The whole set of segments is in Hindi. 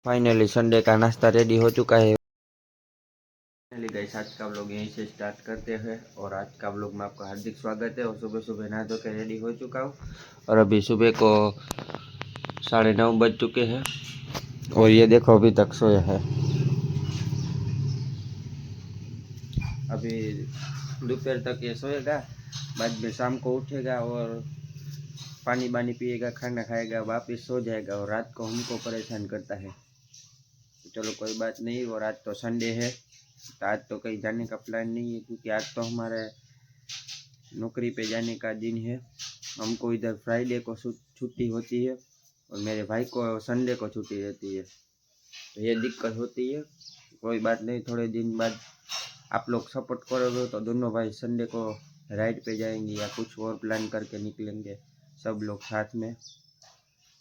फाइनली संडे का नाश्ता रेडी हो चुका है। फाइनली गाइस आज का व्लॉग यहीं से स्टार्ट करते हैं और आज का व्लॉग में आपका हार्दिक स्वागत है। और सुबह सुबह नहा धो के रेडी हो चुका हूँ और अभी सुबह को 9:30 बज चुके हैं और ये देखो अभी तक सोया है। अभी दोपहर तक ये सोएगा, बाद में शाम को उठेगा और पानी बानी पिएगा, खाना खाएगा, वापस सो जाएगा और रात को हमको परेशान करता है। चलो कोई बात नहीं। और आज तो संडे है तो आज तो कहीं जाने का प्लान नहीं है क्योंकि आज तो हमारे नौकरी पे जाने का दिन है। हमको इधर फ्राइडे को छुट्टी होती है और मेरे भाई को संडे को छुट्टी रहती है, तो ये दिक्कत होती है। कोई बात नहीं, थोड़े दिन बाद आप लोग सपोर्ट करोगे तो दोनों भाई संडे को राइड पे जाएंगे या कुछ और प्लान करके निकलेंगे सब लोग साथ में।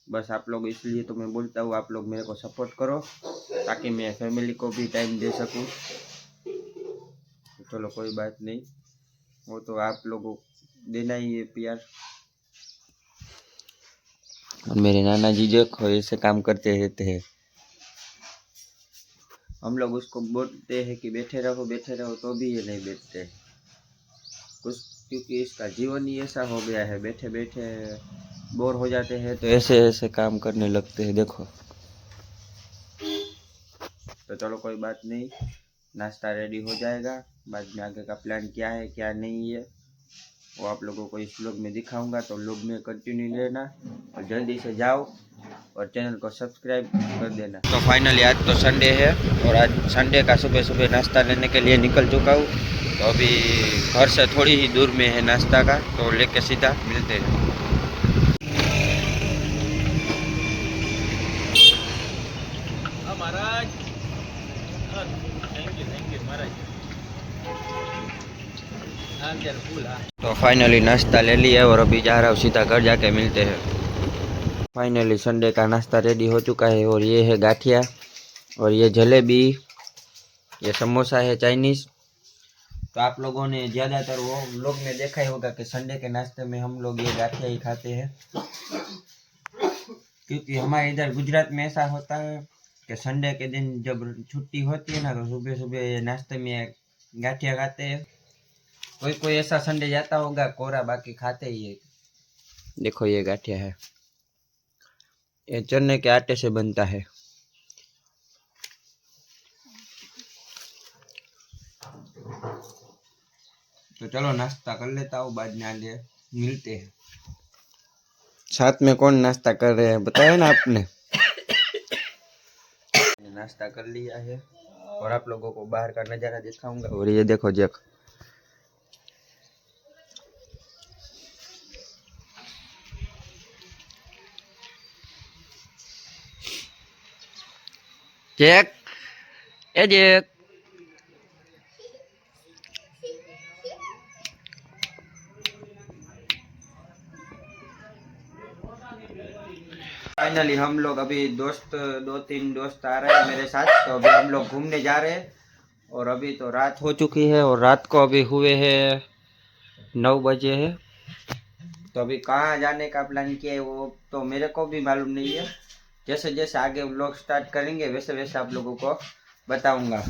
बस आप लोग, इसलिए तो मैं बोलता हूँ आप लोग मेरे को सपोर्ट करो ताकि मैं फैमिली को भी टाइम दे सकूँ। तो चलो कोई बात नहीं, वो तो आप लोगों को देना ही है प्यार। और मेरे नाना जी देखो ऐसे काम करते रहते हैं। हम लोग उसको बोलते हैं कि बैठे रहो तो भी ये नहीं बैठते कुछ, क्योंकि इसका जीवन ही ऐसा हो गया है, बैठे बैठे बोर हो जाते हैं तो ऐसे ऐसे काम करने लगते हैं देखो। तो चलो कोई बात नहीं, नाश्ता रेडी हो जाएगा, बाद में आगे का प्लान क्या है क्या नहीं है वो आप लोगों को इस व्लॉग में दिखाऊंगा। तो व्लॉग में कंटिन्यू रहना और जल्दी से जाओ और चैनल को सब्सक्राइब कर देना। तो फाइनली आज तो संडे है और आज संडे का सुबह सुबह नाश्ता लेने के लिए निकल चुका हूँ। तो अभी घर से थोड़ी ही दूर में है नाश्ता का, तो लेके सीधा मिलते हैं। तो फाइनली नाश्ता ले लिया और अभी जा रहा हूँ सीधा घर जाके मिलते हैं। फाइनली संडे का नाश्ता रेडी हो चुका है और ये है गाठिया और ये जलेबी, ये समोसा है चाइनीज़। तो आप लोगों ने ज़्यादातर वो लोग में देखा ही होगा कि संडे के नाश्ते में हम लोग ये गाठिया ही खाते हैं, क्योंकि हमारे इधर गुजरात में ऐसा होता है कि संडे के दिन जब छुट्टी होती है ना तो सुबह सुबह नाश्ते में गाठिया खाते हैं। कोई कोई ऐसा संडे जाता होगा कोरा, बाकी खाते ही है। देखो ये गाठिया है, ये चने के आटे से बनता है। तो चलो नाश्ता कर लेता हूँ, बाद में आगे मिलते हैं। साथ में कौन नाश्ता कर रहे हैं बताया ना आपने। नाश्ता कर लिया है और आप लोगों को बाहर का नज़ारा दिखाऊंगा। और ये देखो जग, चेक ए जग। फाइनली हम लोग अभी दो तीन दोस्त आ रहे हैं मेरे साथ, तो अभी हम लोग घूमने जा रहे हैं। और अभी तो रात हो चुकी है और रात को अभी हुए हैं 9 बजे है। तो अभी कहाँ जाने का प्लान किया है वो तो मेरे को भी मालूम नहीं है। जैसे जैसे आगे व्लॉग स्टार्ट करेंगे वैसे वैसे आप लोगों को बताऊंगा।